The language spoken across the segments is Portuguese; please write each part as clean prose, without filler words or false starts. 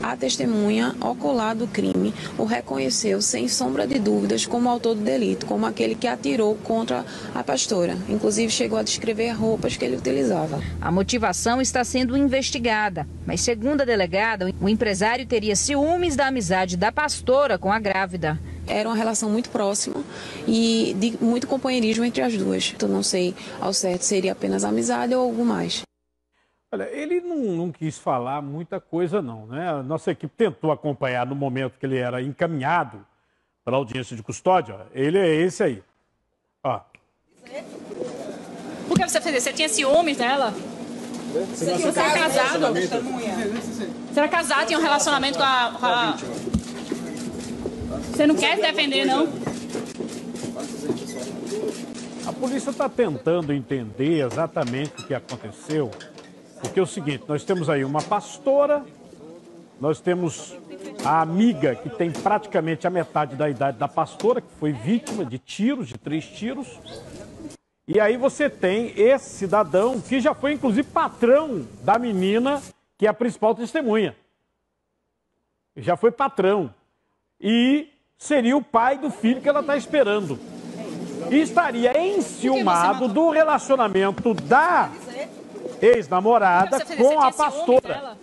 A testemunha ocular do crime o reconheceu sem sombra de dúvidas como autor do delito, como aquele que atirou contra a pastora. Inclusive chegou a descrever roupas que ele utilizava. A motivação está sendo investigada, mas segundo a delegada, o empresário teria ciúmes da amizade da pastora com a grávida. Era uma relação muito próxima e de muito companheirismo entre as duas. Eu não sei ao certo se seria apenas amizade ou algo mais. Olha, ele não quis falar muita coisa não, né? A nossa equipe tentou acompanhar no momento que ele era encaminhado para a audiência de custódia. Ele é esse aí. Ó. Por que você fez isso? Você tinha ciúmes dela? Você era casado? Você era casado, tinha um relacionamento com a... Você não quer se defender, não? A polícia está tentando entender exatamente o que aconteceu. Porque é o seguinte, nós temos aí uma pastora, nós temos a amiga que tem praticamente a metade da idade da pastora, que foi vítima de tiros, de 3 tiros. E aí você tem esse cidadão que já foi inclusive patrão da menina, que é a principal testemunha. Já foi patrão. E seria o pai do filho que ela está esperando. E estaria enciumado do relacionamento da ex-namorada com a pastora.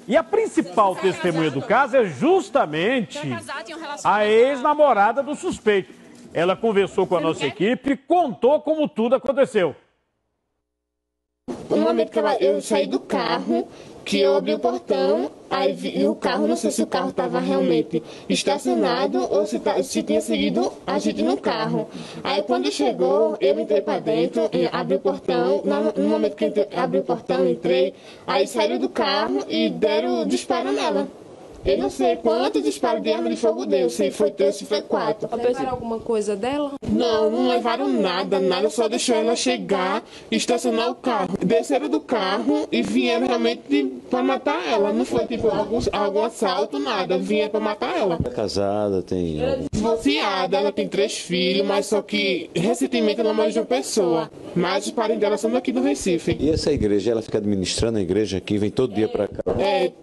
E a principal testemunha do caso é justamente a ex-namorada do suspeito. Ela conversou com a nossa equipe e contou como tudo aconteceu. No momento que eu saí do carro, que eu abri o portão, aí vi o carro, não sei se o carro estava realmente estacionado ou se tinha seguido a gente no carro. Aí quando chegou, eu entrei para dentro, abri o portão, no momento que abri o portão, entrei, aí saíram do carro e deram disparo nela. Eu não sei quantos disparos de arma de fogo deu, se foi 3, se foi 4. Levaram alguma coisa dela? Não levaram nada, só deixou ela chegar e estacionar o carro. Desceram do carro e vieram realmente para matar ela. Não foi tipo algum assalto, nada, vieram para matar ela. É casada, tem... Divorciada, ela tem 3 filhos, mas só que recentemente ela morreu de uma pessoa. Mas os parentes dela são daqui do Recife. E essa igreja, ela fica administrando a igreja aqui, vem todo dia para cá?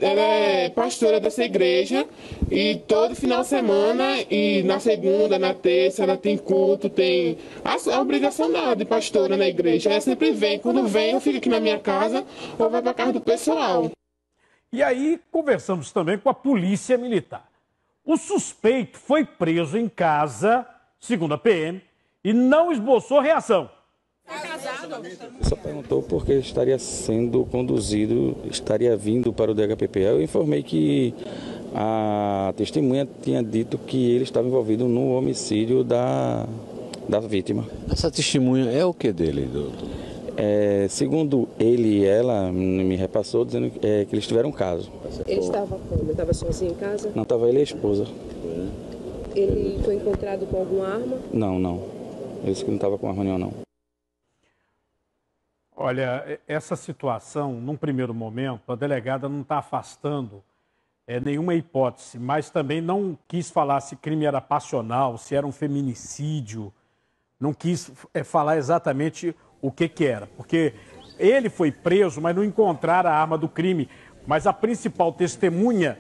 Ela é pastora dessa igreja e todo final de semana e na segunda, na terça, ela tem culto, tem a obrigação dela de pastora na igreja. Ela sempre vem, quando vem eu fico aqui na minha casa ou vai para casa do pessoal. E aí conversamos também com a polícia militar. O suspeito foi preso em casa, segundo a PM, e não esboçou reação. Só perguntou porque estaria sendo conduzido, estaria vindo para o DHPP. Eu informei que a testemunha tinha dito que ele estava envolvido no homicídio da vítima. Essa testemunha é o que dele, doutor? Segundo ele e ela, me repassou dizendo que eles tiveram um caso. Ele estava como? Estava sozinho em casa? Não, estava ele e a esposa. Ele foi encontrado com alguma arma? Não. Ele disse que não estava com arma nenhuma, não. Olha, essa situação, num primeiro momento, a delegada não está afastando nenhuma hipótese, mas também não quis falar se crime era passional, se era um feminicídio, não quis falar exatamente o que era, porque ele foi preso, mas não encontraram a arma do crime, mas a principal testemunha,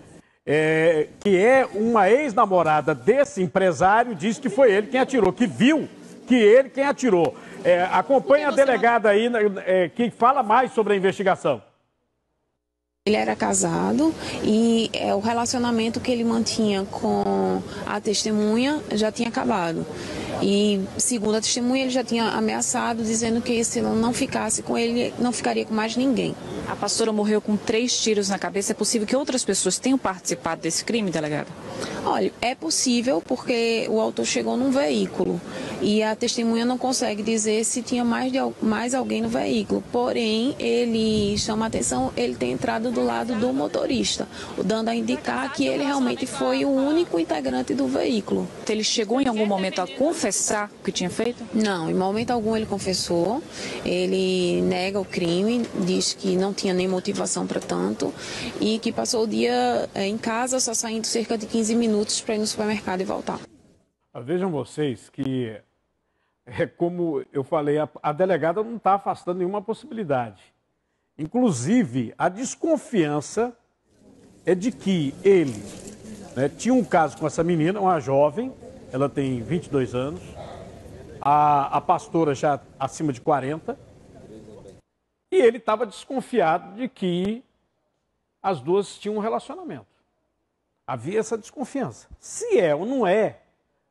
que é uma ex-namorada desse empresário, disse que foi ele quem atirou, que viu que ele quem atirou. Acompanhe a delegada aí, que fala mais sobre a investigação. Ele era casado e o relacionamento que ele mantinha com a testemunha já tinha acabado. E, segundo a testemunha, ele já tinha ameaçado, dizendo que se ela não ficasse com ele, não ficaria com mais ninguém. A pastora morreu com 3 tiros na cabeça. É possível que outras pessoas tenham participado desse crime, delegada? Olha, é possível porque o autor chegou num veículo e a testemunha não consegue dizer se tinha mais alguém no veículo. Porém, ele chama a atenção, ele tem entrado do lado do motorista, dando a indicar que ele realmente foi o único integrante do veículo. Ele chegou em algum momento a confessar o que tinha feito? Não, em momento algum ele confessou. Ele nega o crime, diz que não tinha nem motivação para tanto e que passou o dia em casa, só saindo cerca de 15 minutos para ir no supermercado e voltar. Vejam vocês que, como eu falei, a delegada não está afastando nenhuma possibilidade. Inclusive, a desconfiança é de que ele, né, tinha um caso com essa menina, uma jovem, ela tem 22 anos, a pastora já acima de 40, e ele estava desconfiado de que as duas tinham um relacionamento. Havia essa desconfiança. Se é ou não é,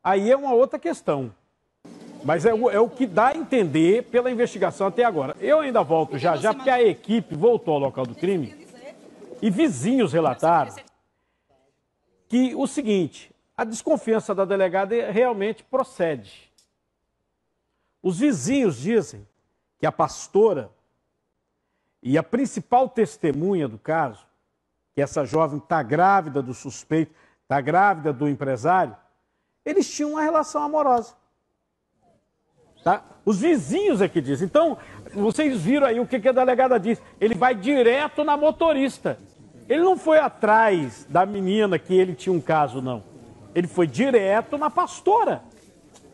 aí é uma outra questão. Mas é o que dá a entender pela investigação até agora. Eu ainda volto já, porque a equipe voltou ao local do crime e vizinhos relataram que o seguinte, a desconfiança da delegada realmente procede. Os vizinhos dizem que a pastora e a principal testemunha do caso, que essa jovem está grávida do suspeito, está grávida do empresário, eles tinham uma relação amorosa. Tá? Os vizinhos é que dizem. Então, vocês viram aí o que a delegada disse. Ele vai direto na motorista. Ele não foi atrás da menina que ele tinha um caso, não. Ele foi direto na pastora.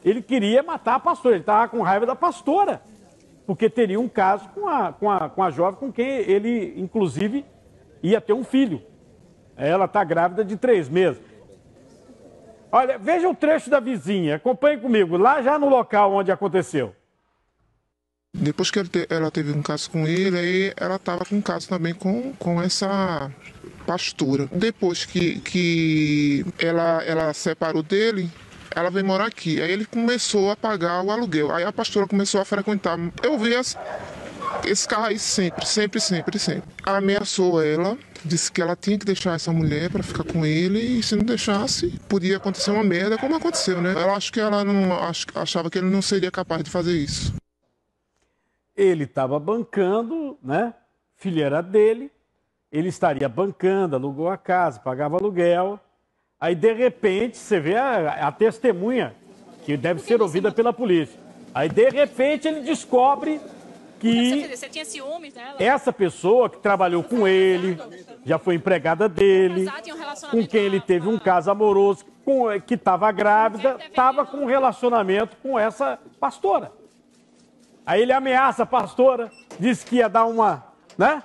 Ele queria matar a pastora. Ele estava com raiva da pastora. Porque teria um caso com a jovem com quem ele, inclusive, ia ter um filho. Ela está grávida de 3 meses. Olha, veja o trecho da vizinha, acompanhe comigo, lá já no local onde aconteceu. Depois que ela teve um caso com ele, aí ela estava com um caso também com essa pastora. Depois que ela separou dele, ela veio morar aqui. Aí ele começou a pagar o aluguel. Aí a pastora começou a frequentar. Eu vi esse carro aí sempre. Ameaçou ela, disse que ela tinha que deixar essa mulher para ficar com ele e se não deixasse, podia acontecer uma merda como aconteceu, né? Eu acho que ela achava que ele não seria capaz de fazer isso. Ele estava bancando, né? Filha era dele, ele estaria bancando, alugou a casa, pagava aluguel. Aí, de repente, você vê a testemunha, que deve ser ouvida pela polícia. Aí, de repente, ele descobre que você tinha ciúmes dela? Essa pessoa que trabalhou com ele, já foi empregada dele, com quem ele teve um caso amoroso, que estava grávida, estava com um relacionamento com essa pastora. Aí ele ameaça a pastora, disse que ia dar uma, né?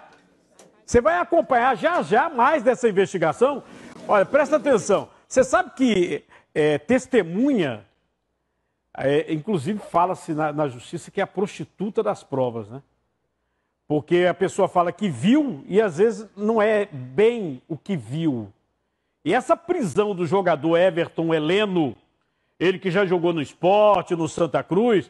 Você vai acompanhar já mais dessa investigação. Olha, presta atenção. Você sabe que testemunha, inclusive fala-se na justiça que é a prostituta das provas, né? Porque a pessoa fala que viu e às vezes não é bem o que viu. E essa prisão do jogador Everton Heleno, ele que já jogou no Sport, no Santa Cruz,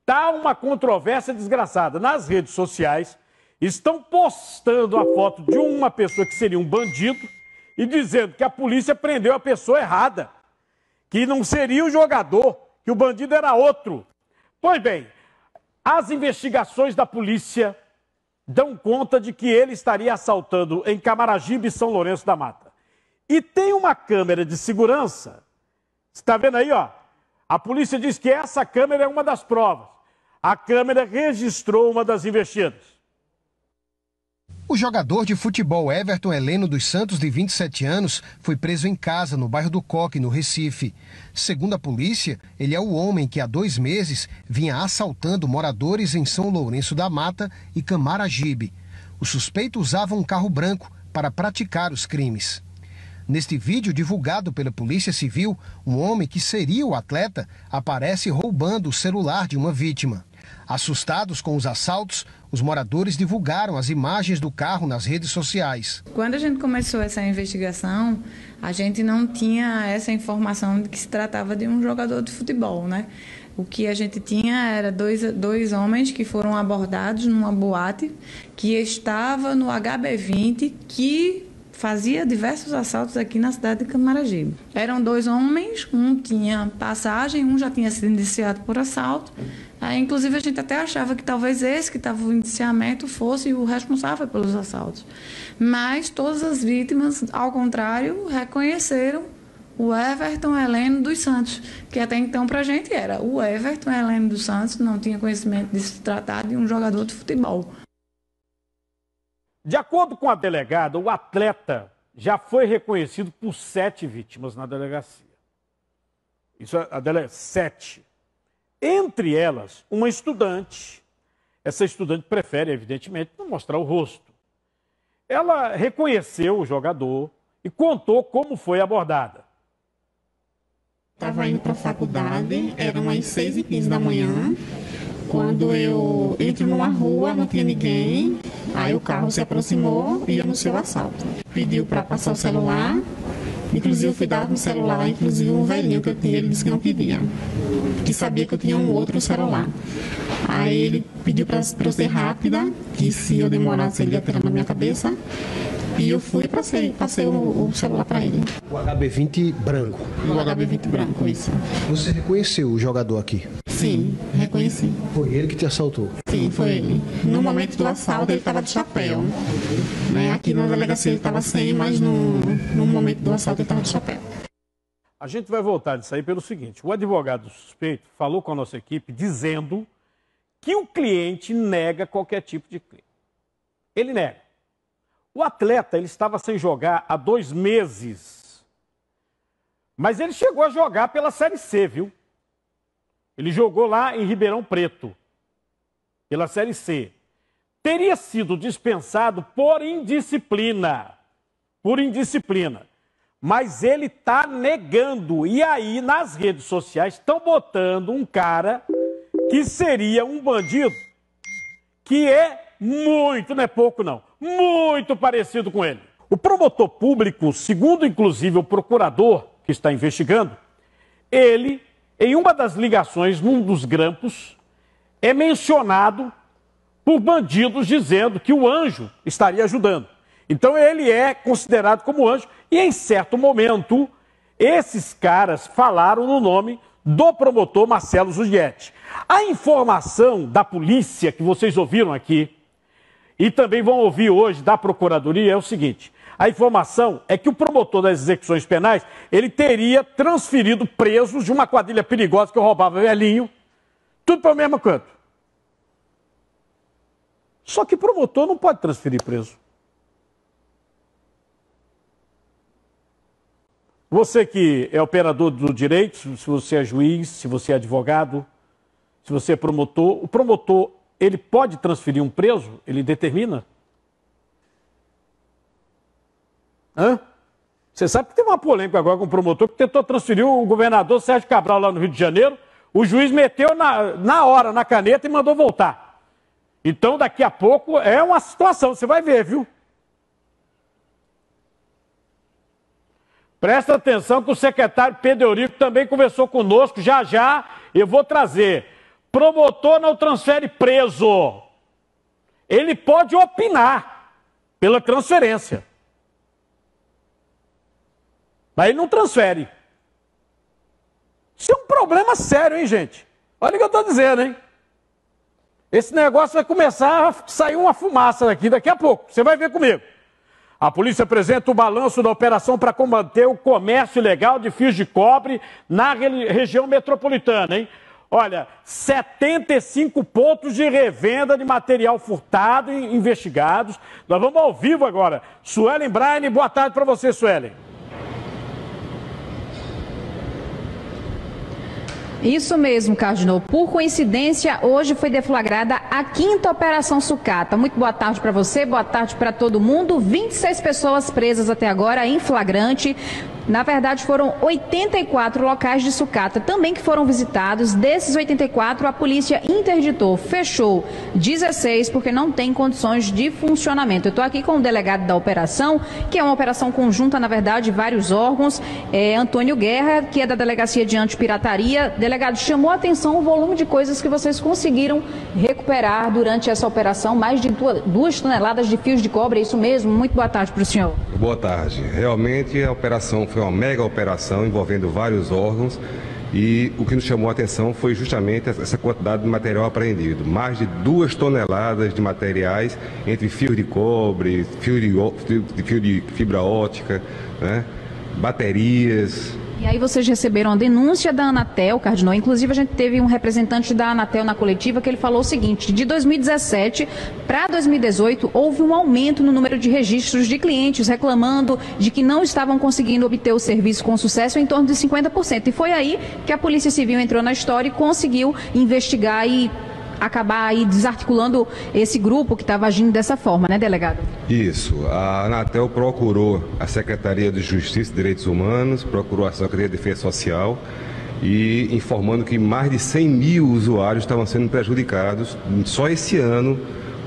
tá uma controvérsia desgraçada. Nas redes sociais, estão postando a foto de uma pessoa que seria um bandido e dizendo que a polícia prendeu a pessoa errada, que não seria o jogador, que o bandido era outro. Pois bem, as investigações da polícia dão conta de que ele estaria assaltando em Camaragibe e São Lourenço da Mata. E tem uma câmera de segurança, você está vendo aí, ó? A polícia diz que essa câmera é uma das provas. A câmera registrou uma das investidas. O jogador de futebol Everton Heleno dos Santos, de 27 anos, foi preso em casa, no bairro do Coque, no Recife. Segundo a polícia, ele é o homem que há 2 meses vinha assaltando moradores em São Lourenço da Mata e Camaragibe. O suspeito usava um carro branco para praticar os crimes. Neste vídeo divulgado pela Polícia Civil, um homem que seria o atleta aparece roubando o celular de uma vítima. Assustados com os assaltos, os moradores divulgaram as imagens do carro nas redes sociais. Quando a gente começou essa investigação, a gente não tinha essa informação de que se tratava de um jogador de futebol, né? O que a gente tinha era dois homens que foram abordados numa boate que estava no HB20, que fazia diversos assaltos aqui na cidade de Camaragibe. Eram 2 homens, um tinha passagem, um já tinha sido indiciado por assalto. Inclusive, a gente até achava que talvez esse que estava o indiciamento fosse o responsável pelos assaltos. Mas todas as vítimas, ao contrário, reconheceram o Everton Heleno dos Santos, que até então para a gente era o Everton Heleno dos Santos, não tinha conhecimento de se tratar de um jogador de futebol. De acordo com a delegada, o atleta já foi reconhecido por 7 vítimas na delegacia. Isso é a delegacia, 7. Entre elas, uma estudante. Essa estudante prefere, evidentemente, não mostrar o rosto. Ela reconheceu o jogador e contou como foi abordada. Estava indo para a faculdade, eram as 6h15 da manhã, quando eu entro numa rua, não tinha ninguém, aí o carro se aproximou e anunciou o assalto. Pediu para passar o celular, inclusive eu fui dar um celular, inclusive um velhinho que eu tinha, ele disse que não queria, que sabia que eu tinha um outro celular. Aí ele pediu para eu ser rápida, que se eu demorasse ele ia tirar na minha cabeça. E eu fui e passei o celular para ele. O HB20 branco? O HB20 branco, isso. Você reconheceu o jogador aqui? Sim, reconheci. Foi ele que te assaltou? Sim, foi ele. No momento do assalto ele estava de chapéu. Né? Aqui na delegacia ele estava sem, mas no momento do assalto ele estava de chapéu. A gente vai voltar disso aí pelo seguinte, o advogado suspeito falou com a nossa equipe dizendo que o cliente nega qualquer tipo de crime. Ele nega. O atleta, ele estava sem jogar há 2 meses. Mas ele chegou a jogar pela Série C, viu? Ele jogou lá em Ribeirão Preto, pela Série C. Teria sido dispensado por indisciplina. Por indisciplina. Mas ele está negando. E aí, nas redes sociais, estão botando um cara que seria um bandido que é muito, não é pouco não, muito parecido com ele. O promotor público, segundo inclusive o procurador que está investigando, ele, em uma das ligações, num dos grampos, é mencionado por bandidos dizendo que o anjo estaria ajudando. Então ele é considerado como anjo e em certo momento esses caras falaram no nome do promotor Marcelo Zughetti. A informação da polícia que vocês ouviram aqui e também vão ouvir hoje da Procuradoria é o seguinte: a informação é que o promotor das execuções penais, ele teria transferido presos de uma quadrilha perigosa que roubava velhinho, tudo para o mesmo canto. Só que promotor não pode transferir preso. Você que é operador do direito, se você é juiz, se você é advogado, se você é promotor, o promotor, ele pode transferir um preso? Ele determina? Hã? Você sabe que teve uma polêmica agora com um promotor que tentou transferir o governador Sérgio Cabral lá no Rio de Janeiro. O juiz meteu na hora, na caneta e mandou voltar. Então, daqui a pouco é uma situação, você vai ver, viu? Presta atenção que o secretário Pedro Eurico também conversou conosco, já eu vou trazer. Promotor não transfere preso. Ele pode opinar pela transferência. Mas ele não transfere. Isso é um problema sério, hein, gente? Olha o que eu estou dizendo, hein? Esse negócio vai começar a sair uma fumaça daqui a pouco. Você vai ver comigo. A polícia apresenta o balanço da operação para combater o comércio ilegal de fios de cobre na região metropolitana, hein? Olha, 75 pontos de revenda de material furtado e investigados. Nós vamos ao vivo agora. Suelen Braine, boa tarde para você, Suelen. Isso mesmo, Cardinal. Por coincidência, hoje foi deflagrada a 5ª Operação Sucata. Muito boa tarde para você, boa tarde para todo mundo. 26 pessoas presas até agora em flagrante. Na verdade, foram 84 locais de sucata também que foram visitados. Desses 84, a polícia interditou, fechou 16 porque não tem condições de funcionamento. Eu estou aqui com o delegado da operação, que é uma operação conjunta, na verdade, de vários órgãos, Antônio Guerra, que é da Delegacia de Antipirataria. Delegado, chamou a atenção o volume de coisas que vocês conseguiram recuperar durante essa operação, mais de 2 toneladas de fios de cobre, é isso mesmo? Muito boa tarde para o senhor. Boa tarde. Realmente a operação foi uma mega operação envolvendo vários órgãos e o que nos chamou a atenção foi justamente essa quantidade de material apreendido. Mais de 2 toneladas de materiais, entre fios de cobre, fio de fibra ótica, né, baterias. E aí vocês receberam a denúncia da Anatel, Cardinal. Inclusive a gente teve um representante da Anatel na coletiva que ele falou o seguinte: de 2017 para 2018 houve um aumento no número de registros de clientes reclamando de que não estavam conseguindo obter o serviço com sucesso, em torno de 50%. E foi aí que a Polícia Civil entrou na história e conseguiu investigar e acabar aí desarticulando esse grupo que estava agindo dessa forma, né, delegado? Isso. A Anatel procurou a Secretaria de Justiça e Direitos Humanos, procurou a Secretaria de Defesa Social e informando que mais de 100 mil usuários estavam sendo prejudicados só esse ano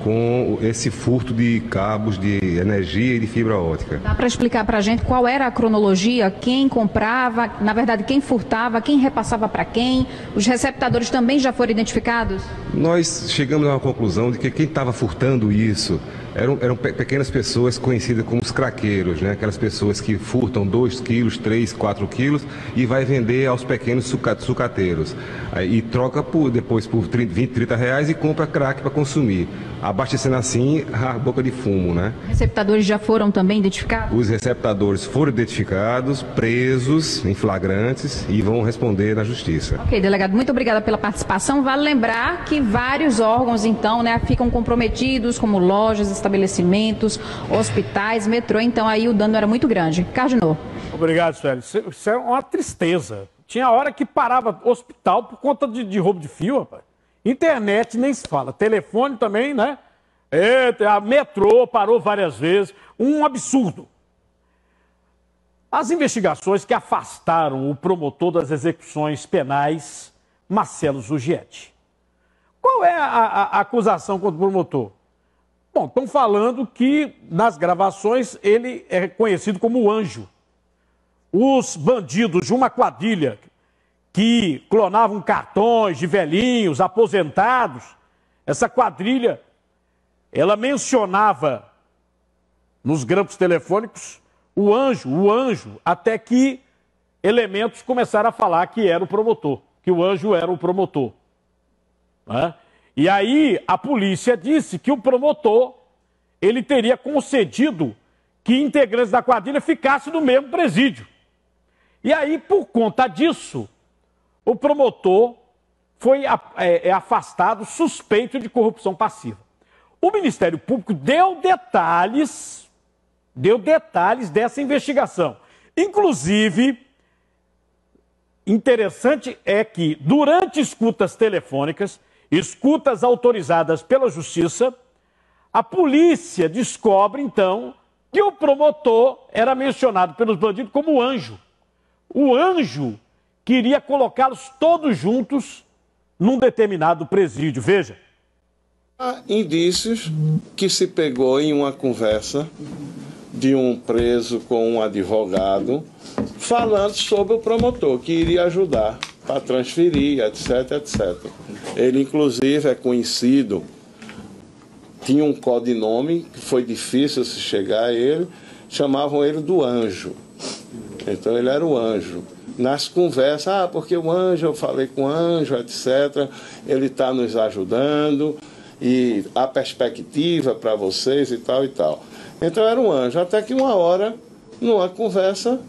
com esse furto de cabos de energia e de fibra óptica. Dá para explicar para a gente qual era a cronologia, quem comprava, na verdade quem furtava, quem repassava para quem? Os receptadores também já foram identificados? Nós chegamos a uma conclusão de que quem estava furtando isso eram pequenas pessoas conhecidas como os craqueiros, né? Aquelas pessoas que furtam 2 quilos, 3, 4 quilos e vai vender aos pequenos sucateiros. E troca depois por 20, 30 reais e compra crack para consumir, abastecendo assim a boca de fumo, né? Receptadores já foram também identificados? Os receptadores foram identificados, presos em flagrantes e vão responder na justiça. Ok, delegado, muito obrigada pela participação. Vale lembrar que vários órgãos, então, né, ficam comprometidos, como lojas, estabelecimentos, hospitais, metrô, então aí o dano era muito grande. Cardinô. Obrigado, Sueli. Isso é uma tristeza. Tinha hora que parava hospital por conta de roubo de fio, rapaz. Internet nem se fala. Telefone também, né? A metrô parou várias vezes. Um absurdo. As investigações que afastaram o promotor das execuções penais, Marcelo Zugietti. Qual é a acusação contra o promotor? Bom, estão falando que nas gravações ele é conhecido como o Anjo. Os bandidos de uma quadrilha que clonavam cartões de velhinhos, aposentados, essa quadrilha, ela mencionava nos grampos telefônicos o anjo, até que elementos começaram a falar que era o promotor, que o Anjo era o promotor. Né? E aí a polícia disse que o promotor, ele teria concedido que integrantes da quadrilha ficassem no mesmo presídio. E aí, por conta disso, o promotor foi afastado suspeito de corrupção passiva. O Ministério Público deu detalhes dessa investigação. Inclusive, interessante é que, durante escutas telefônicas, escutas autorizadas pela Justiça, a polícia descobre, então, que o promotor era mencionado pelos bandidos como o Anjo. O Anjo queria colocá-los todos juntos num determinado presídio. Veja. Há indícios que se pegou em uma conversa de um preso com um advogado falando sobre o promotor, que iria ajudar para transferir, etc, etc. Ele, inclusive, é conhecido, tinha um codinome que foi difícil se chegar a ele, chamavam ele do Anjo. Então ele era o Anjo. Nas conversas, porque o Anjo, eu falei com o Anjo, etc., ele está nos ajudando e a perspectiva para vocês e tal e tal. Então era um Anjo, até que uma hora, numa conversa,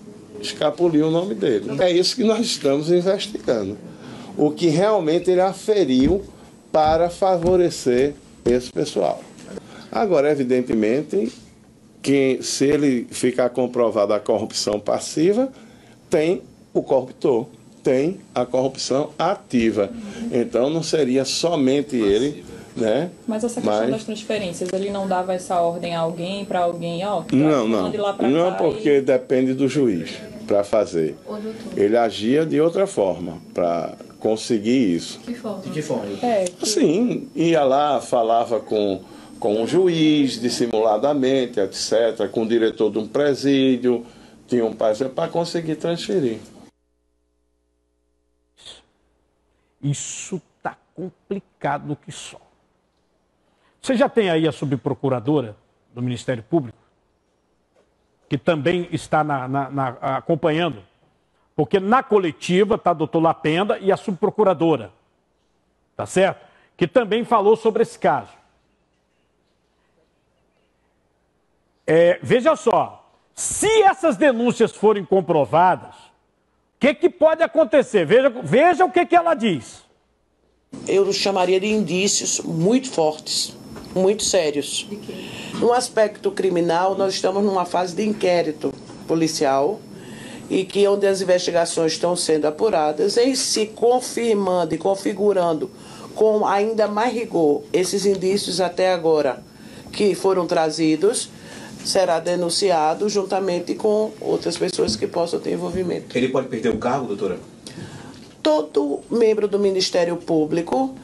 escapuliu o nome dele. É isso que nós estamos investigando. O que realmente ele aferiu para favorecer esse pessoal. Agora, evidentemente, que se ele ficar comprovada a corrupção passiva, tem o corruptor, tem a corrupção ativa. Então não seria somente ele, né? Mas essa questão das transferências, ele não dava essa ordem a alguém, para alguém, ó? Não, porque depende do juiz para fazer. Ele agia de outra forma para conseguir isso. De que forma? Assim, ia lá, falava com um juiz, dissimuladamente, etc., com o diretor de um presídio, tinha um parceiro para conseguir transferir. Isso está complicado que só. Você já tem aí a subprocuradora do Ministério Público, que também está acompanhando, porque na coletiva está o doutor Lapenda e a subprocuradora, tá certo? Que também falou sobre esse caso. Veja só, se essas denúncias forem comprovadas, o que pode acontecer? Veja o que ela diz. Eu chamaria de indícios muito fortes, muito sérios. No aspecto criminal, nós estamos numa fase de inquérito policial e que onde as investigações estão sendo apuradas, em se confirmando e configurando com ainda mais rigor. Esses indícios até agora que foram trazidos será denunciado juntamente com outras pessoas que possam ter envolvimento. Ele pode perder o cargo, doutora? Todo membro do Ministério Público,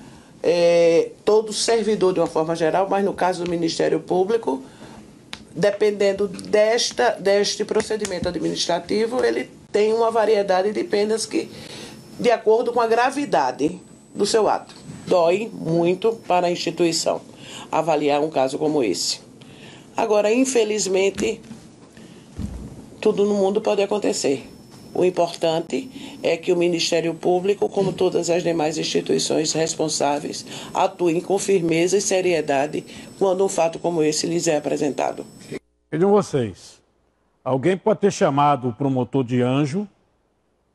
todo servidor de uma forma geral, mas no caso do Ministério Público, dependendo deste procedimento administrativo, ele tem uma variedade de penas que, de acordo com a gravidade do seu ato, dói muito para a instituição avaliar um caso como esse. Agora, infelizmente, tudo no mundo pode acontecer. O importante é que o Ministério Público, como todas as demais instituições responsáveis, atuem com firmeza e seriedade quando um fato como esse lhes é apresentado. Vejam vocês, alguém pode ter chamado o promotor de anjo,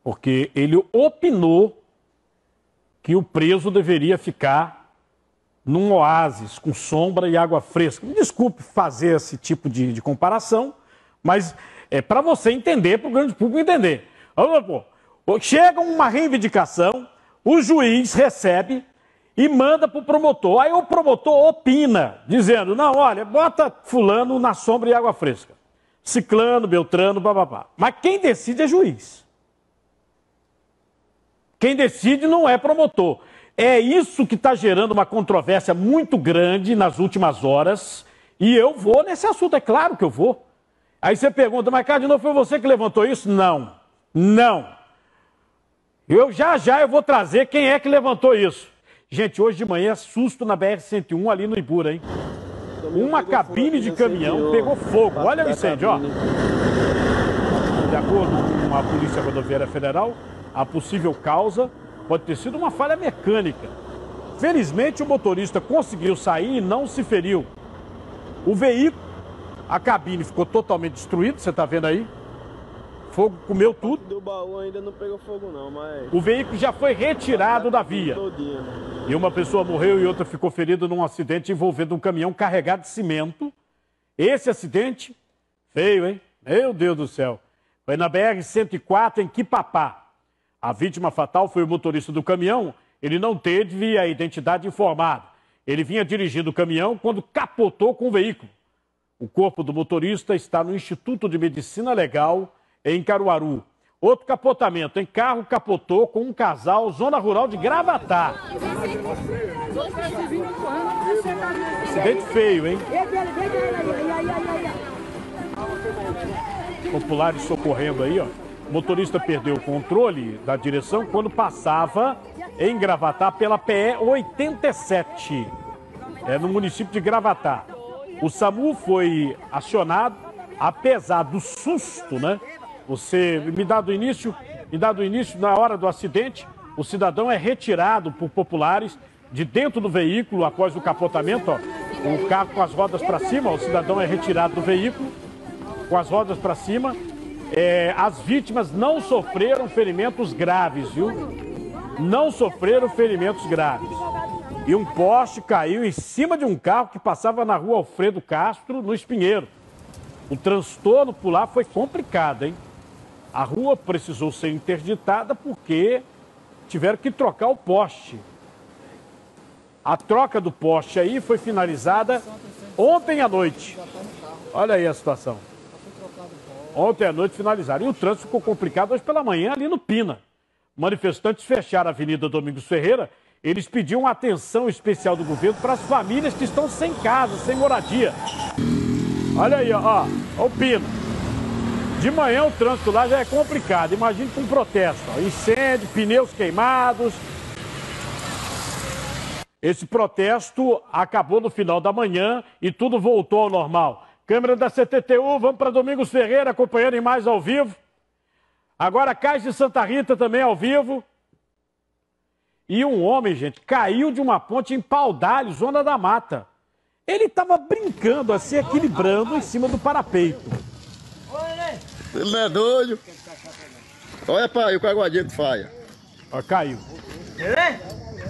porque ele opinou que o preso deveria ficar num oásis com sombra e água fresca. Me desculpe fazer esse tipo de comparação, mas é para você entender, para o grande público entender. Chega uma reivindicação, o juiz recebe e manda para o promotor. Aí o promotor opina, dizendo, não, olha, bota fulano na sombra e água fresca. Ciclano, Beltrano, bababá. Mas quem decide é juiz. Quem decide não é promotor. É isso que está gerando uma controvérsia muito grande nas últimas horas. E eu vou nesse assunto, é claro que eu vou. Aí você pergunta, mas Cardinal, foi você que levantou isso? Não, não. Eu já eu vou trazer quem é que levantou isso. Gente, hoje de manhã, susto na BR-101 ali no Ibura, hein? Uma cabine de caminhão pegou fogo. Olha o incêndio, ó. De acordo com a Polícia Rodoviária Federal, a possível causa pode ter sido uma falha mecânica. Felizmente, o motorista conseguiu sair e não se feriu. O veículo, a cabine ficou totalmente destruída, você está vendo aí? Fogo comeu tudo. Do baú ainda não pegou fogo não, mas... O veículo já foi retirado da via. E uma pessoa morreu e outra ficou ferida num acidente envolvendo um caminhão carregado de cimento. Esse acidente, feio, hein? Meu Deus do céu. Foi na BR-104 em Quipapá. A vítima fatal foi o motorista do caminhão. Ele não teve a identidade informada. Ele vinha dirigindo o caminhão quando capotou com o veículo. O corpo do motorista está no Instituto de Medicina Legal, em Caruaru. Outro capotamento, em carro capotou com um casal, zona rural de Gravatá. Acidente feio, hein? Populares socorrendo aí, ó. O motorista perdeu o controle da direção quando passava em Gravatá pela PE 87, no município de Gravatá. O SAMU foi acionado, apesar do susto, né? Você me dá do início, na hora do acidente, o cidadão é retirado por populares de dentro do veículo após o capotamento, ó. O carro com as rodas para cima, o cidadão é retirado do veículo com as rodas para cima. As vítimas não sofreram ferimentos graves, viu? Não sofreram ferimentos graves. E um poste caiu em cima de um carro que passava na rua Alfredo Castro, no Espinheiro. O transtorno por lá foi complicado, hein? A rua precisou ser interditada porque tiveram que trocar o poste. A troca do poste aí foi finalizada ontem à noite. Olha aí a situação. Ontem à noite finalizaram. E o trânsito ficou complicado hoje pela manhã ali no Pina. Manifestantes fecharam a Avenida Domingos Ferreira. Eles pediam atenção especial do governo para as famílias que estão sem casa, sem moradia. Olha aí, ó o Pina. De manhã o trânsito lá já é complicado. Imagine com um protesto. Ó. Incêndio, pneus queimados. Esse protesto acabou no final da manhã e tudo voltou ao normal. Câmera da CTTU, vamos para Domingos Ferreira, acompanhando em mais ao vivo. Agora Cais de Santa Rita também ao vivo. E um homem, gente, caiu de uma ponte em Paudalho, Zona da Mata. Ele estava brincando assim, equilibrando em cima do parapeito. Ele não é doido. Olha pai, o caguadinho que faia. Ó, caiu.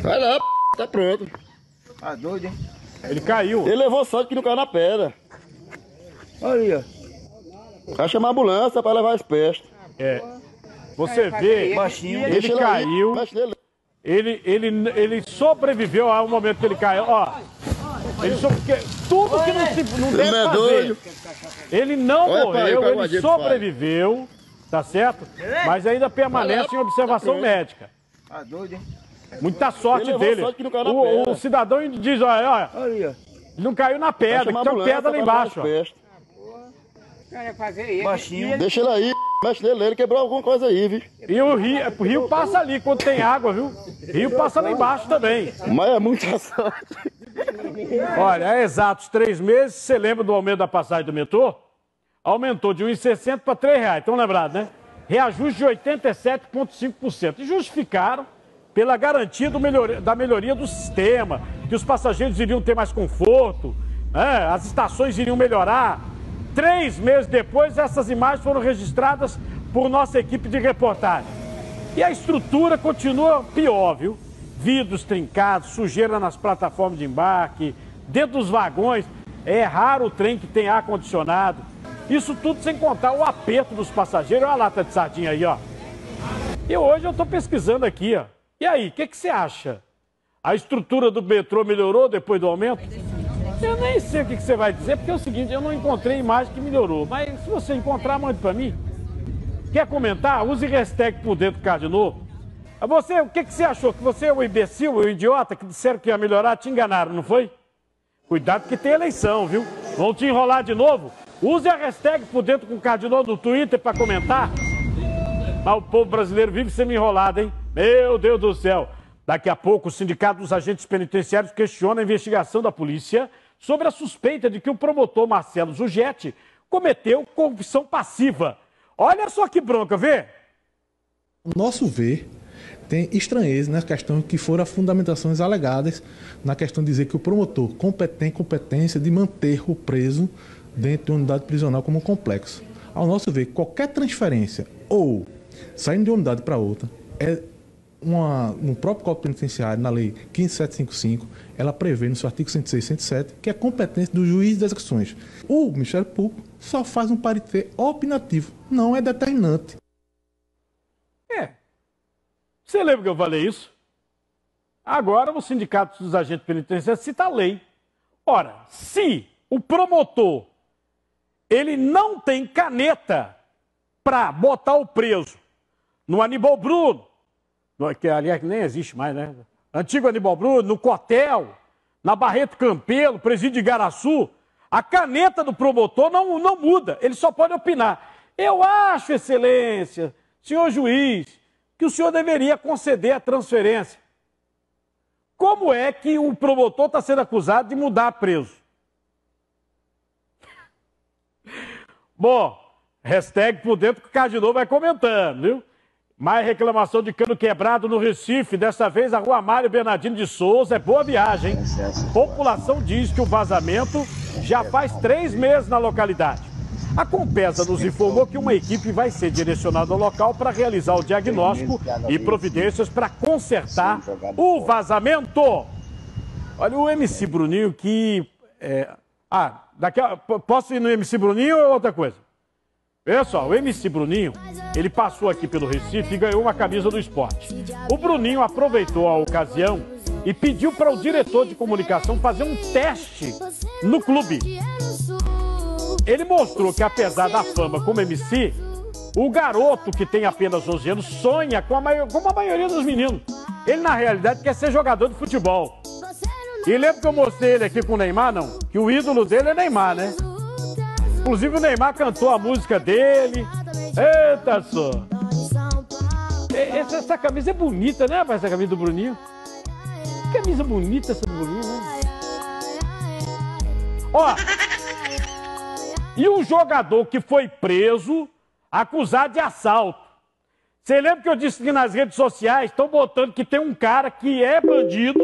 Vai lá, tá pronto. Tá doido, hein? Ele caiu. Ele levou sorte que não caiu na pedra. Olha. Vai chamar a ambulância para levar as pestes. Você vê, ele caiu. Ele sobreviveu ao momento que ele caiu. Ó, tudo que não deve fazer. Ele não morreu, ele sobreviveu, tá certo? Mas ainda permanece em observação médica. Tá doido, hein? Muita sorte dele. O cidadão diz, olha, não caiu na pedra, que tem pedra lá embaixo. Baixinho. Deixa ele aí, mexe nele, ele quebrou alguma coisa aí, viu? E o rio passa ali quando tem água, viu? O rio passa lá embaixo também. Mas é muita sorte. Olha, há exatos 3 meses, você lembra do aumento da passagem do metrô? Aumentou de R$ 1,60 para R$ 3,00, estão lembrados, né? Reajuste de 87,5%. E justificaram pela garantia da melhoria do sistema, que os passageiros iriam ter mais conforto, né? As estações iriam melhorar. 3 meses depois, essas imagens foram registradas por nossa equipe de reportagem. E a estrutura continua pior, viu? Vidros trincados, sujeira nas plataformas de embarque, dentro dos vagões. É raro o trem que tem ar-condicionado. Isso tudo sem contar o aperto dos passageiros. Olha a lata de sardinha aí, ó. E hoje eu estou pesquisando aqui, ó. E aí, o que você acha? A estrutura do metrô melhorou depois do aumento? Eu nem sei o que você vai dizer, porque é o seguinte, eu não encontrei imagem que melhorou. Mas se você encontrar, mande para mim. Quer comentar? Use hashtag por dentro do Cardinô. Você, o que você achou? Que você é o imbecil, o idiota, que disseram que ia melhorar, te enganaram, não foi? Cuidado que tem eleição, viu? Vão te enrolar de novo? Use a hashtag por dentro com o Cardinô no Twitter para comentar. Mas o povo brasileiro vive sendo enrolado, hein? Meu Deus do céu. Daqui a pouco o Sindicato dos Agentes Penitenciários questiona a investigação da polícia sobre a suspeita de que o promotor Marcelo Zugetti cometeu corrupção passiva. Olha só que bronca, vê? O nosso ver tem estranheza na questão que foram as fundamentações alegadas na questão de dizer que o promotor tem competência de manter o preso dentro de uma unidade prisional como um complexo. Ao nosso ver, qualquer transferência ou saindo de uma unidade para outra, no próprio Código Penitenciário, na Lei 15755, ela prevê no seu artigo 106 e 107 que é competência do juiz das execuções. O Ministério Público só faz um parecer opinativo, não é determinante. Você lembra que eu falei isso? Agora o Sindicato dos Agentes Penitenciários cita a lei. Ora, se o promotor ele não tem caneta para botar o preso no Aníbal Bruno, que aliás nem existe mais, né? Antigo Aníbal Bruno, no Cotel, na Barreto Campelo, Presídio de Igaraçu, a caneta do promotor não muda, ele só pode opinar. Eu acho, excelência, senhor juiz, que o senhor deveria conceder a transferência. Como é que o promotor está sendo acusado de mudar preso? Bom, hashtag por dentro que o Cardinô vai comentando, viu? Mais reclamação de cano quebrado no Recife, dessa vez a Rua Mário Bernardino de Souza, é Boa Viagem. População diz que o vazamento já faz 3 meses na localidade. A Compesa nos informou que uma equipe vai ser direcionada ao local para realizar o diagnóstico e providências para consertar o vazamento. Olha o MC Bruninho que... posso ir no MC Bruninho ou outra coisa? Pessoal, o MC Bruninho, ele passou aqui pelo Recife e ganhou uma camisa do esporte. O Bruninho aproveitou a ocasião e pediu para o diretor de comunicação fazer um teste no clube. Ele mostrou que, apesar da fama como MC, o garoto que tem apenas 11 anos sonha como a maioria dos meninos. Ele, na realidade, quer ser jogador de futebol. E lembra que eu mostrei ele aqui com o Neymar, não? Que o ídolo dele é Neymar, né? Inclusive o Neymar cantou a música dele. Eita só! Essa camisa é bonita, né, rapaz? Essa camisa do Bruninho. Que camisa bonita essa do Bruninho, né? Ó! E um jogador que foi preso, acusado de assalto. Você lembra que eu disse que nas redes sociais estão botando que tem um cara que é bandido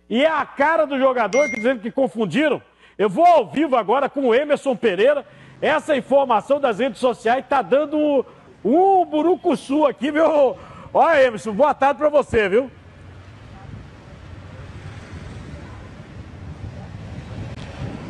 e é a cara do jogador, dizendo que confundiram? Eu vou ao vivo agora com o Emerson Pereira. Essa informação das redes sociais está dando um burucuçu aqui, viu? Olha, Emerson, boa tarde para você, viu?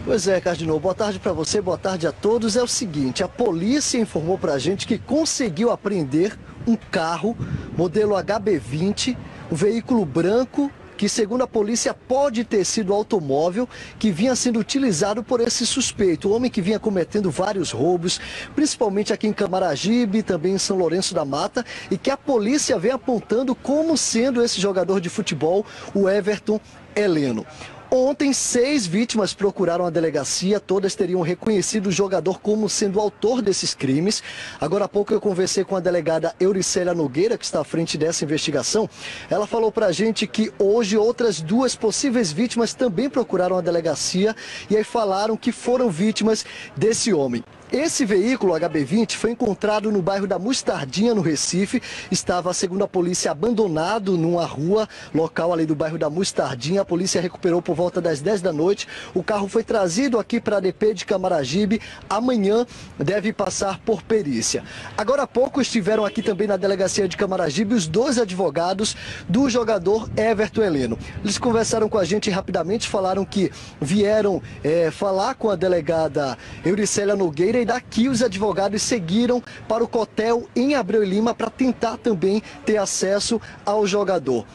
Pois é, Cardinô, boa tarde para você, boa tarde a todos. É o seguinte, a polícia informou pra gente que conseguiu apreender um carro modelo HB20 um veículo branco que, segundo a polícia, pode ter sido o automóvel que vinha sendo utilizado por esse suspeito, o homem que vinha cometendo vários roubos, principalmente aqui em Camaragibe, também em São Lourenço da Mata, e que a polícia vem apontando como sendo esse jogador de futebol, o Everton Heleno. Ontem, 6 vítimas procuraram a delegacia, todas teriam reconhecido o jogador como sendo o autor desses crimes. Agora há pouco eu conversei com a delegada Euricélia Nogueira, que está à frente dessa investigação. Ela falou pra gente que hoje outras 2 possíveis vítimas também procuraram a delegacia e aí falaram que foram vítimas desse homem. Esse veículo HB20 foi encontrado no bairro da Mostardinha, no Recife. Estava, segundo a polícia, abandonado numa rua, local ali do bairro da Mostardinha. A polícia recuperou por volta das 10 da noite. O carro foi trazido aqui para a DP de Camaragibe. Amanhã deve passar por perícia. Agora há pouco estiveram aqui também na delegacia de Camaragibe os 2 advogados do jogador Everton Heleno. Eles conversaram com a gente rapidamente, falaram que vieram falar com a delegada Euricélia Nogueira, e daqui os advogados seguiram para o Cotel em Abreu e Lima para tentar também ter acesso ao jogador.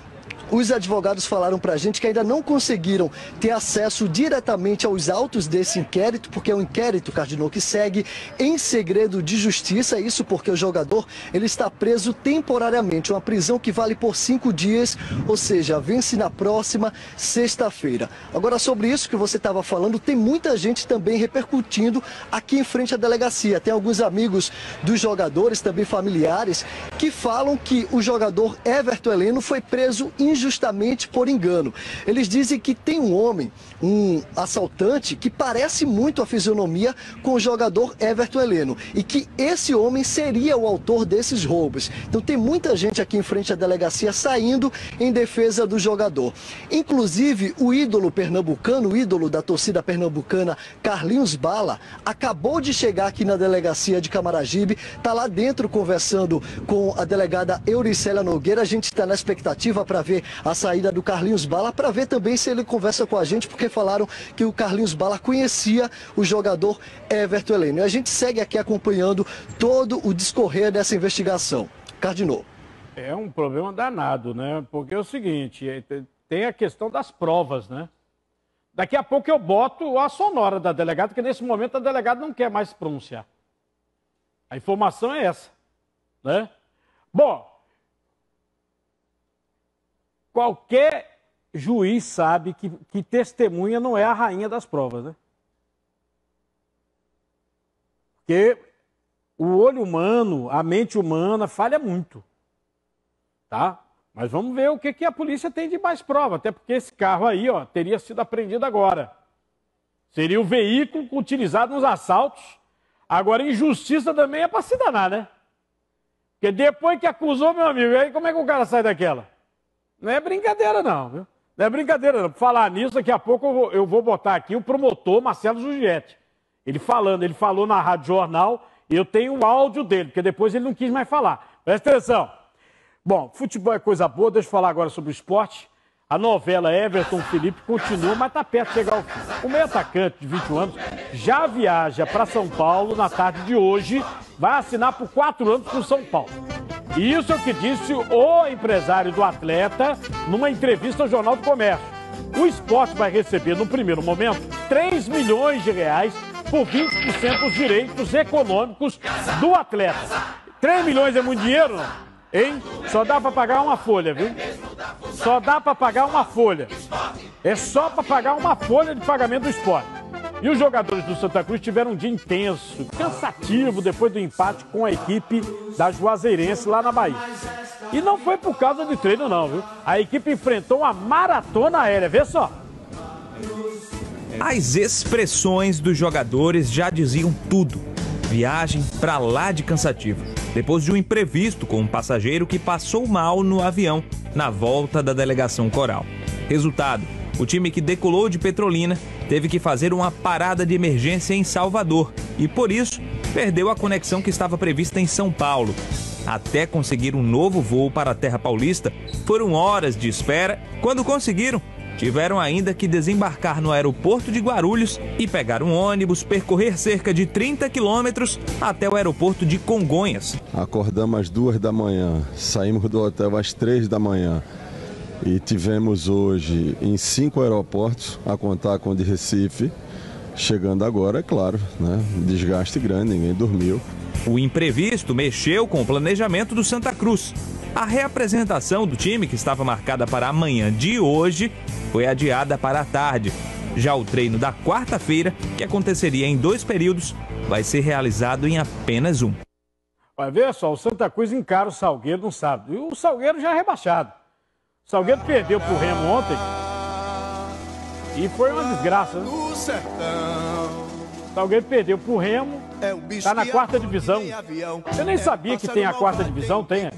Os advogados falaram para a gente que ainda não conseguiram ter acesso diretamente aos autos desse inquérito, porque é um inquérito, Cardinô, que segue em segredo de justiça, isso porque o jogador ele está preso temporariamente, uma prisão que vale por 5 dias, ou seja, vence na próxima sexta-feira. Agora, sobre isso que você estava falando, tem muita gente também repercutindo aqui em frente à delegacia. Tem alguns amigos dos jogadores, também familiares, que falam que o jogador Everton Heleno foi preso injustamente por engano. Eles dizem que tem um homem, um assaltante, que parece muito a fisionomia com o jogador Everton Heleno e que esse homem seria o autor desses roubos. Então tem muita gente aqui em frente à delegacia saindo em defesa do jogador. Inclusive o ídolo pernambucano, o ídolo da torcida pernambucana, Carlinhos Bala, acabou de chegar aqui na delegacia de Camaragibe, está lá dentro conversando com a delegada Euricélia Nogueira. A gente está na expectativa para ver a saída do Carlinhos Bala, para ver também se ele conversa com a gente, porque falaram que o Carlinhos Bala conhecia o jogador Everton Heleno. E a gente segue aqui acompanhando todo o discorrer dessa investigação. Cardinô. É um problema danado, né? Porque é o seguinte, tem a questão das provas, né? Daqui a pouco eu boto a sonora da delegada, porque nesse momento a delegada não quer mais se pronunciar. A informação é essa, né? Bom, qualquer juiz sabe que testemunha não é a rainha das provas, né? Porque o olho humano, a mente humana falha muito, tá? Mas vamos ver o que a polícia tem de mais prova, até porque esse carro aí, ó, teria sido apreendido agora. Seria o veículo utilizado nos assaltos. Agora, injustiça também é para se danar, né? Porque depois que acusou, meu amigo, aí como é que o cara sai daquela? Não é brincadeira não, viu? Não é brincadeira não. Por falar nisso, daqui a pouco eu vou botar aqui o promotor Marcelo Giugetti. Ele falou na Rádio Jornal, e eu tenho o áudio dele, porque depois ele não quis mais falar. Presta atenção. Bom, futebol é coisa boa, deixa eu falar agora sobre o esporte. A novela Everton Felipe continua, mas está perto de chegar ao fim. O meio atacante de 21 anos já viaja para São Paulo na tarde de hoje, vai assinar por 4 anos com o São Paulo. E isso é o que disse o empresário do atleta numa entrevista ao Jornal do Comércio. O esporte vai receber, no primeiro momento, 3 milhões de reais por 20% dos direitos econômicos do atleta. 3 milhões é muito dinheiro, não? Hein? Só dá para pagar uma folha, viu? Só dá para pagar uma folha. É só para pagar uma folha de pagamento do esporte. E os jogadores do Santa Cruz tiveram um dia intenso, cansativo, depois do empate com a equipe da Juazeirense lá na Bahia. E não foi por causa de treino não, viu? A equipe enfrentou uma maratona aérea, vê só. As expressões dos jogadores já diziam tudo. Viagem pra lá de cansativa, depois de um imprevisto com um passageiro que passou mal no avião na volta da delegação Coral. Resultado, o time que decolou de Petrolina teve que fazer uma parada de emergência em Salvador e, por isso, perdeu a conexão que estava prevista em São Paulo. Até conseguir um novo voo para a terra paulista, foram horas de espera. Quando conseguiram, tiveram ainda que desembarcar no aeroporto de Guarulhos e pegar um ônibus, percorrer cerca de 30 quilômetros até o aeroporto de Congonhas. Acordamos às 2 da manhã, saímos do hotel às 3 da manhã. E tivemos hoje em 5 aeroportos, a contar com o de Recife. Chegando agora, é claro, né? Desgaste grande, ninguém dormiu. O imprevisto mexeu com o planejamento do Santa Cruz. A reapresentação do time, que estava marcada para amanhã de hoje, foi adiada para a tarde. Já o treino da quarta-feira, que aconteceria em 2 períodos, vai ser realizado em apenas 1. Vai ver só, o Santa Cruz encara o Salgueiro no sábado. E o Salgueiro já é rebaixado. O Salgueiro perdeu pro Remo ontem. E foi uma desgraça, né? O Salgueiro perdeu pro Remo. Tá na 4ª divisão. Eu nem sabia que tem a 4ª divisão, tem.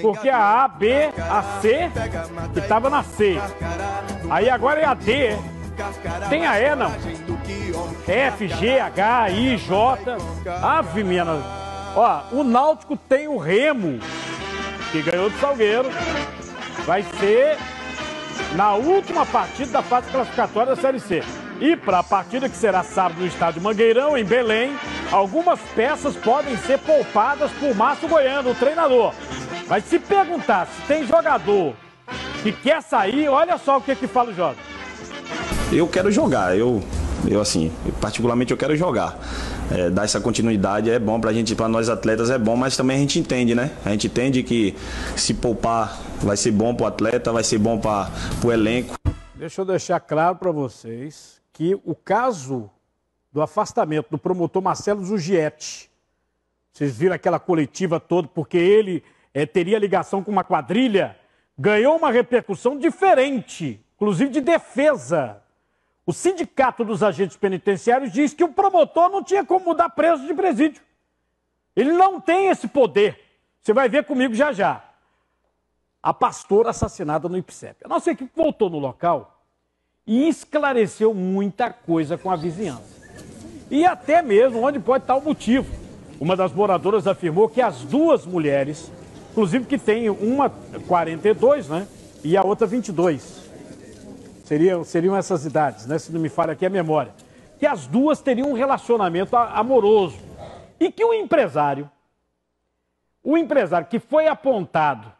Porque a A, B, a C, que tava na C. Aí agora é a D. Tem a E, não. F, G, H, I, J. Ave minha. Ó, o Náutico tem o Remo, que ganhou do Salgueiro. Vai ser na última partida da fase classificatória da Série C. E para a partida que será sábado no estádio Mangueirão, em Belém, algumas peças podem ser poupadas por Márcio Goiano, o treinador. Mas se perguntar se tem jogador que quer sair, olha só o que fala o Jorge. Eu quero jogar, particularmente eu quero jogar. Dar essa continuidade é bom pra gente, pra nós atletas é bom, mas também a gente entende, né? A gente entende que se poupar vai ser bom pro atleta, vai ser bom pro elenco. Deixa eu deixar claro para vocês que o caso do afastamento do promotor Marcelo Zugietti, vocês viram aquela coletiva toda, porque ele teria ligação com uma quadrilha, ganhou uma repercussão diferente, inclusive de defesa. O Sindicato dos Agentes Penitenciários diz que o promotor não tinha como mudar preso de presídio. Ele não tem esse poder. Você vai ver comigo já já. A pastora assassinada no IPSEP. A nossa equipe voltou no local e esclareceu muita coisa com a vizinhança. E até mesmo onde pode estar o motivo. Uma das moradoras afirmou que as 2 mulheres, inclusive que tem uma 42, né? E a outra 22. Seriam essas idades, né? Se não me falha aqui a memória. Que as 2 teriam um relacionamento amoroso. E que o empresário que foi apontado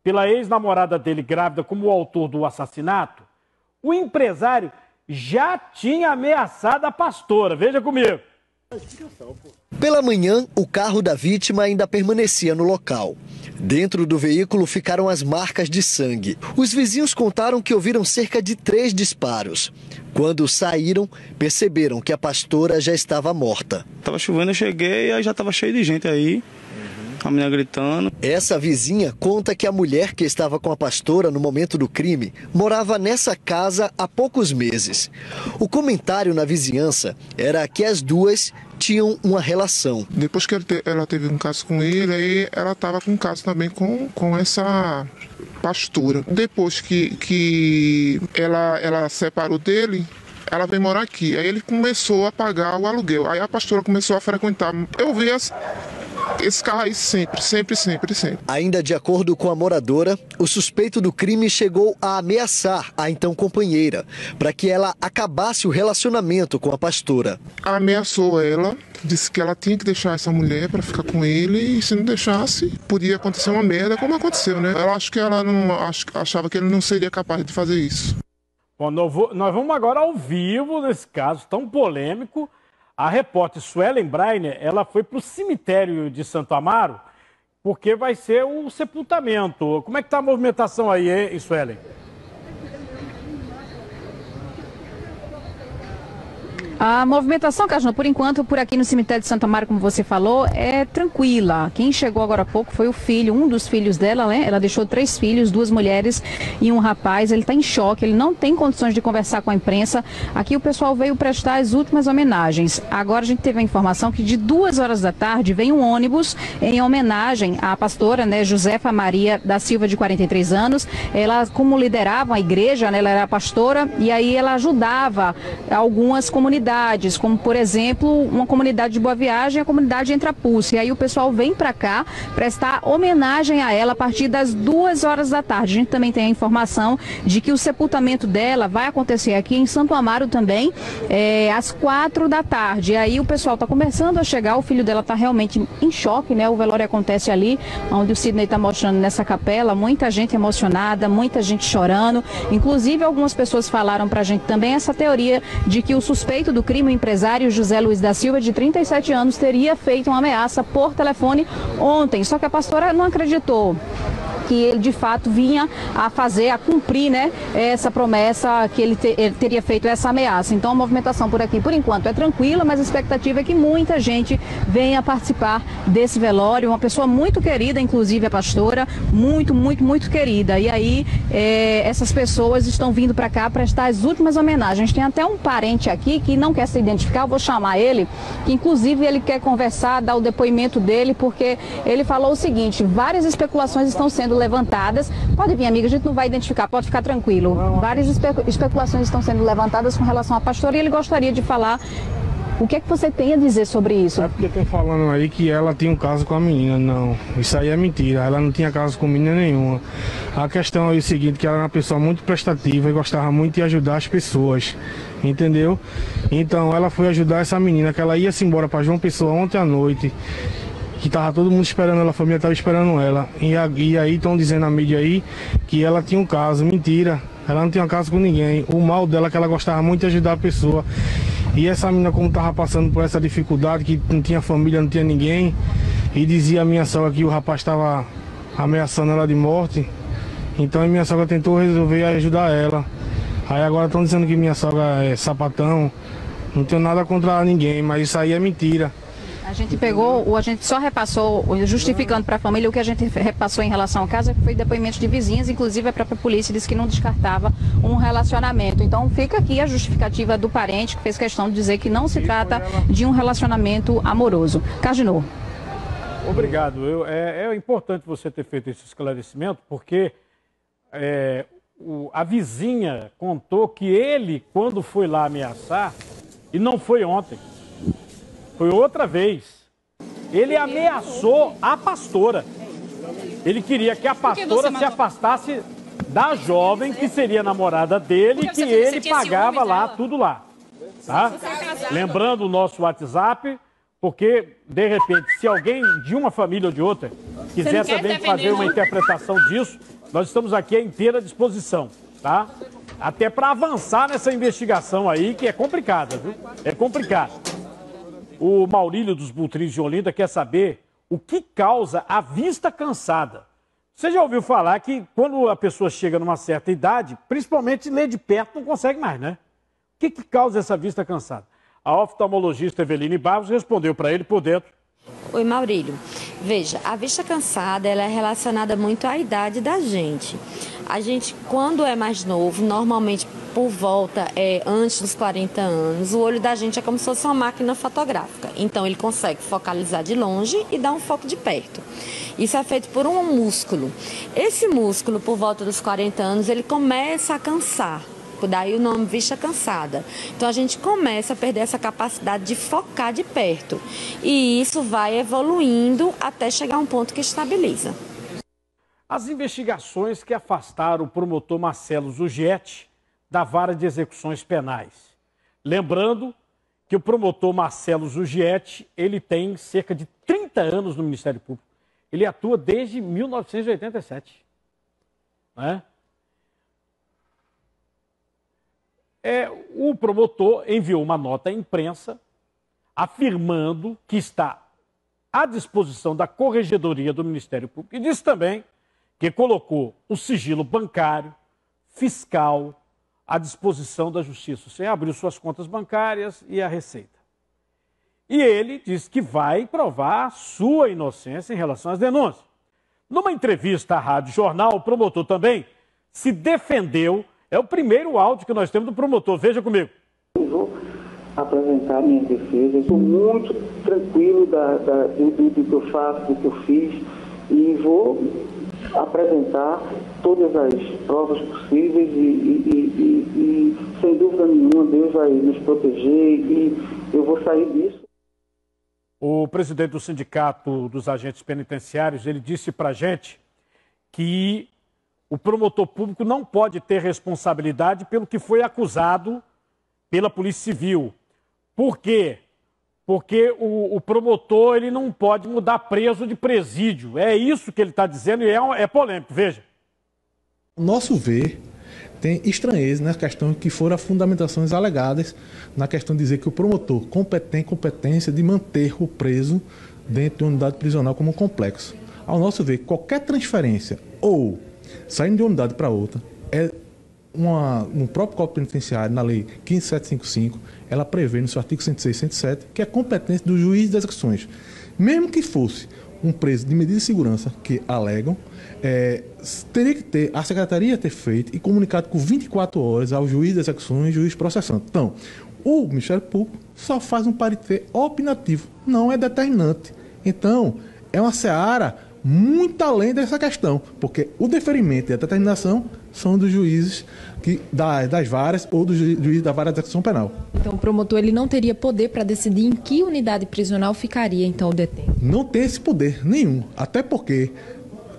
pela ex-namorada dele grávida como o autor do assassinato, o empresário já tinha ameaçado a pastora. Veja comigo. Pela manhã, o carro da vítima ainda permanecia no local. Dentro do veículo ficaram as marcas de sangue. Os vizinhos contaram que ouviram cerca de 3 disparos. Quando saíram, perceberam que a pastora já estava morta. Tava chovendo, eu cheguei e aí já estava cheio de gente aí. A menina gritando. Essa vizinha conta que a mulher que estava com a pastora no momento do crime morava nessa casa há poucos meses. O comentário na vizinhança era que as 2 tinham uma relação. Depois que ela teve um caso com ele, aí ela estava com um caso também com essa pastora. Depois que ela separou dele, ela veio morar aqui. Aí ele começou a pagar o aluguel. Aí a pastora começou a frequentar. Eu vi esse carro aí sempre. Ainda de acordo com a moradora, o suspeito do crime chegou a ameaçar a então companheira para que ela acabasse o relacionamento com a pastora. Ameaçou ela, disse que ela tinha que deixar essa mulher para ficar com ele e se não deixasse, podia acontecer uma merda como aconteceu, né? Ela acho que ela não achava que ele não seria capaz de fazer isso. Bom, nós vamos agora ao vivo nesse caso tão polêmico. A repórter Suelen Breiner, ela foi para o cemitério de Santo Amaro, porque vai ser o sepultamento. Como é que está a movimentação aí, hein, Suelen? A movimentação, Cajun, por enquanto, por aqui no cemitério de Santo Amaro, como você falou, é tranquila. Quem chegou agora há pouco foi o filho, um dos filhos dela, né? Ela deixou 3 filhos, 2 mulheres e um rapaz. Ele está em choque, ele não tem condições de conversar com a imprensa. Aqui o pessoal veio prestar as últimas homenagens. Agora a gente teve a informação que de 2 horas da tarde vem um ônibus em homenagem à pastora, né, Josefa Maria da Silva, de 43 anos. Ela, como liderava a igreja, né, ela era pastora e aí ela ajudava algumas comunidades comunidades, como por exemplo, uma comunidade de Boa Viagem e a comunidade Entre Apus. E aí o pessoal vem para cá prestar homenagem a ela a partir das 2 horas da tarde. A gente também tem a informação de que o sepultamento dela vai acontecer aqui em Santo Amaro também, às 4 da tarde. E aí o pessoal está começando a chegar, o filho dela está realmente em choque, né? O velório acontece ali, onde o Sidney está mostrando nessa capela, muita gente emocionada, muita gente chorando. Inclusive algumas pessoas falaram para a gente também essa teoria de que o suspeito do crime, o empresário José Luiz da Silva, de 37 anos, teria feito uma ameaça por telefone ontem. Só que a pastora não acreditou que ele de fato vinha a cumprir, né, essa promessa, que ele teria feito essa ameaça. Então a movimentação por aqui, por enquanto, é tranquila, mas a expectativa é que muita gente venha participar desse velório. Uma pessoa muito querida, inclusive a pastora, muito querida. E aí essas pessoas estão vindo para cá prestar as últimas homenagens. Tem até um parente aqui que não quer se identificar, eu vou chamar ele, que inclusive ele quer conversar, dar o depoimento dele, porque ele falou o seguinte: várias especulações estão sendo levantadas. Pode vir, amiga, a gente não vai identificar, pode ficar tranquilo. Várias especulações estão sendo levantadas com relação à pastora e ele gostaria de falar. O que é que você tem a dizer sobre isso? É porque estão falando aí que ela tinha um caso com a menina. Não, isso aí é mentira. Ela não tinha caso com menina nenhuma. A questão é o seguinte, que ela era uma pessoa muito prestativa e gostava muito de ajudar as pessoas. Entendeu? Então ela foi ajudar essa menina, que ela ia se embora para João Pessoa ontem à noite, que tava todo mundo esperando ela, a família tava esperando ela. E aí estão dizendo na mídia aí que ela tinha um caso. Mentira, ela não tinha um caso com ninguém. O mal dela é que ela gostava muito de ajudar a pessoa. E essa menina, como tava passando por essa dificuldade, que não tinha família, não tinha ninguém, e dizia a minha sogra que o rapaz estava ameaçando ela de morte, então a minha sogra tentou resolver ajudar ela. Aí agora estão dizendo que minha sogra é sapatão. Não tenho nada contra ninguém, mas isso aí é mentira. A gente só repassou, justificando para a família, o que a gente repassou em relação ao caso, que foi depoimento de vizinhas, inclusive a própria polícia disse que não descartava um relacionamento. Então fica aqui a justificativa do parente, que fez questão de dizer que não se trata de um relacionamento amoroso. Cardinô. Obrigado. É importante você ter feito esse esclarecimento, porque a vizinha contou que ele, quando foi lá ameaçar, e não foi ontem, foi outra vez, ele ameaçou a pastora. Ele queria que a pastora se afastasse da jovem que seria namorada dele, que ele pagava lá, tudo lá. Tá? Lembrando o nosso WhatsApp, porque, de repente, se alguém de uma família ou de outra quiser também fazer uma interpretação disso, nós estamos aqui à inteira disposição, tá? Até para avançar nessa investigação aí, que é complicada, viu? É complicado. O Maurílio dos Butrins de Olinda quer saber o que causa a vista cansada. Você já ouviu falar que quando a pessoa chega numa certa idade, principalmente ler de perto, não consegue mais, né? O que causa essa vista cansada? A oftalmologista Eveline Barros respondeu para ele por dentro. Oi, Maurílio. Veja, a vista cansada ela é relacionada muito à idade da gente. A gente, quando é mais novo, normalmente por volta antes dos 40 anos, o olho da gente é como se fosse uma máquina fotográfica. Então ele consegue focalizar de longe e dar um foco de perto. Isso é feito por um músculo. Esse músculo, por volta dos 40 anos, ele começa a cansar. Daí o nome vista cansada. Então a gente começa a perder essa capacidade de focar de perto. E isso vai evoluindo até chegar a um ponto que estabiliza. As investigações que afastaram o promotor Marcelo Zugietti da vara de execuções penais. Lembrando que o promotor Marcelo Zugietti, ele tem cerca de 30 anos no Ministério Público. Ele atua desde 1987. Né? O promotor enviou uma nota à imprensa afirmando que está à disposição da Corregedoria do Ministério Público e disse também que colocou o sigilo bancário, fiscal, à disposição da Justiça. Você abriu suas contas bancárias e a Receita. E ele disse que vai provar a sua inocência em relação às denúncias. Numa entrevista à Rádio Jornal, o promotor também se defendeu. É o primeiro áudio que nós temos do promotor. Veja comigo. Eu vou apresentar minha defesa. Estou muito tranquilo do que eu faço, do que eu fiz. E vou apresentar todas as provas possíveis e sem dúvida nenhuma, Deus vai nos proteger e eu vou sair disso. O presidente do Sindicato dos Agentes Penitenciários, ele disse para a gente que o promotor público não pode ter responsabilidade pelo que foi acusado pela Polícia Civil. Por quê? Porque o promotor ele não pode mudar preso de presídio. É isso que ele está dizendo e é polêmico. Veja. O nosso ver tem estranheza na questão que foram as fundamentações alegadas na questão de dizer que o promotor tem competência de manter o preso dentro de uma unidade prisional como um complexo. Ao nosso ver, qualquer transferência ou saindo de uma unidade para outra no próprio Código Penitenciário, na Lei 15755, ela prevê no seu artigo 106 e 107 que é competência do juiz das execuções. Mesmo que fosse um preso de medida de segurança que alegam, teria que ter, a Secretaria ter feito e comunicado com 24 horas ao juiz das execuções e juiz processante. Então, o Ministério Público só faz um parecer opinativo, não é determinante. Então, é uma seara muito além dessa questão, porque o deferimento e a determinação são dos juízes das varas ou do juiz da vara de execução penal. Então o promotor ele não teria poder para decidir em que unidade prisional ficaria então o detento? Não tem esse poder nenhum, até porque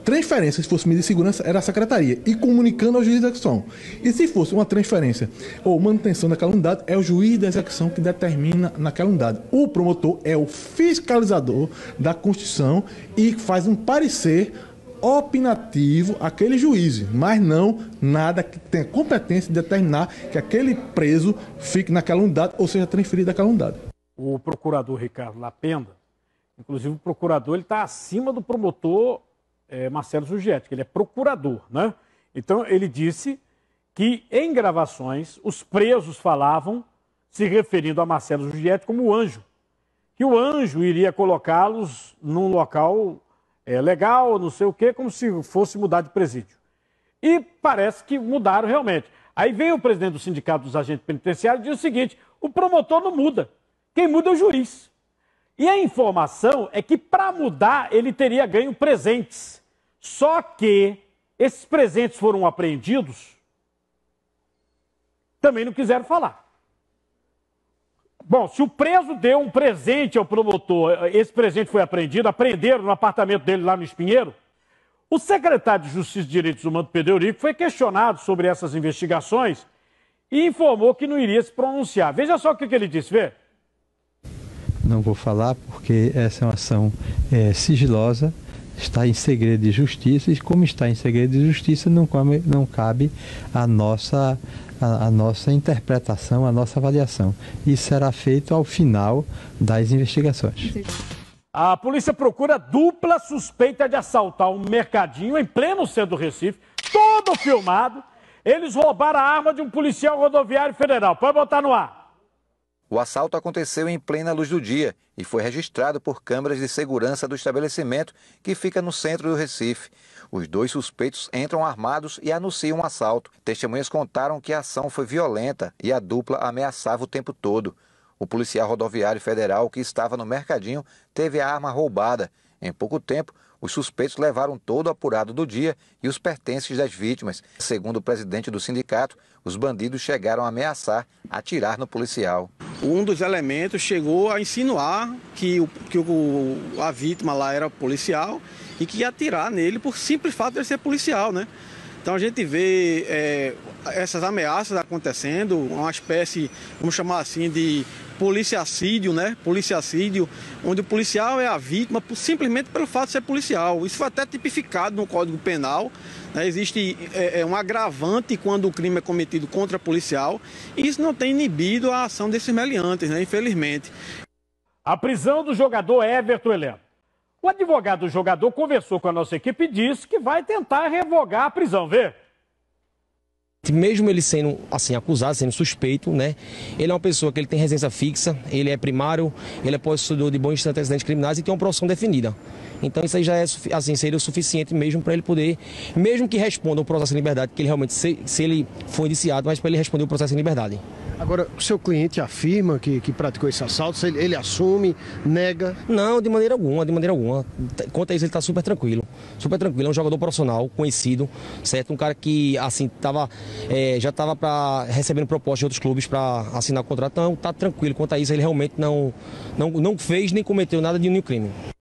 transferência, se fosse medida de segurança, era a Secretaria, e comunicando ao juiz da execução. E se fosse uma transferência ou manutenção daquela unidade, é o juiz da execução que determina naquela unidade. O promotor é o fiscalizador da Constituição e faz um parecer opinativo àquele juiz, mas não nada que tenha competência de determinar que aquele preso fique naquela unidade ou seja transferido daquela unidade. O procurador Ricardo Lapenda, inclusive o procurador, ele está acima do promotor Marcelo Zuggetti, que ele é procurador, né? Então ele disse que em gravações os presos falavam, se referindo a Marcelo Zuggetti como anjo, que o anjo iria colocá-los num local legal, não sei o quê, como se fosse mudar de presídio. E parece que mudaram realmente. Aí veio o presidente do Sindicato dos Agentes Penitenciários e diz o seguinte: o promotor não muda, quem muda é o juiz. E a informação é que para mudar ele teria ganho presentes. Só que esses presentes foram apreendidos, também não quiseram falar. Bom, se o preso deu um presente ao promotor, esse presente foi apreendido, apreenderam no apartamento dele lá no Espinheiro, o secretário de Justiça e Direitos Humanos, Pedro Eurico, foi questionado sobre essas investigações e informou que não iria se pronunciar. Veja só o que ele disse, vê. Não vou falar porque essa é uma ação sigilosa, está em segredo de justiça, e como está em segredo de justiça, não cabe a nossa interpretação, a nossa avaliação. Isso será feito ao final das investigações. A polícia procura dupla suspeita de assaltar um mercadinho em pleno centro do Recife, todo filmado. Eles roubaram a arma de um policial rodoviário federal. Pode botar no ar. O assalto aconteceu em plena luz do dia e foi registrado por câmeras de segurança do estabelecimento que fica no centro do Recife. Os dois suspeitos entram armados e anunciam um assalto. Testemunhas contaram que a ação foi violenta e a dupla ameaçava o tempo todo. O policial rodoviário federal que estava no mercadinho teve a arma roubada. Em pouco tempo, os suspeitos levaram todo o apurado do dia e os pertences das vítimas. Segundo o presidente do sindicato, os bandidos chegaram a ameaçar, atirar no policial. Um dos elementos chegou a insinuar que a vítima lá era policial e que ia atirar nele por simples fato de ele ser policial, né? Então a gente vê essas ameaças acontecendo, uma espécie, vamos chamar assim, de policiacídio, né? Policiacídio, onde o policial é a vítima simplesmente pelo fato de ser policial. Isso foi até tipificado no Código Penal, né? Existe um agravante quando o crime é cometido contra policial, e isso não tem inibido a ação desses meliantes, né? Infelizmente. A prisão do jogador Everton Heleno. O advogado do jogador conversou com a nossa equipe e disse que vai tentar revogar a prisão, vê? Mesmo ele sendo assim acusado, sendo suspeito, né? Ele é uma pessoa que ele tem residência fixa, ele é primário, ele é possuidor de bons antecedentes criminais e tem uma profissão definida. Então isso aí já é, assim, seria o suficiente mesmo para ele poder, mesmo que responda o processo em liberdade, que ele realmente, se ele for indiciado, mas para ele responder o processo em liberdade. Agora, o seu cliente afirma que praticou esse assalto, ele assume, nega? Não, de maneira alguma, de maneira alguma. Quanto a isso, ele está super tranquilo, é um jogador profissional, conhecido, certo? Um cara que, assim, já estava recebendo propostas de outros clubes para assinar o contrato, então está tranquilo. Quanto a isso, ele realmente não fez nem cometeu nada de nenhum crime.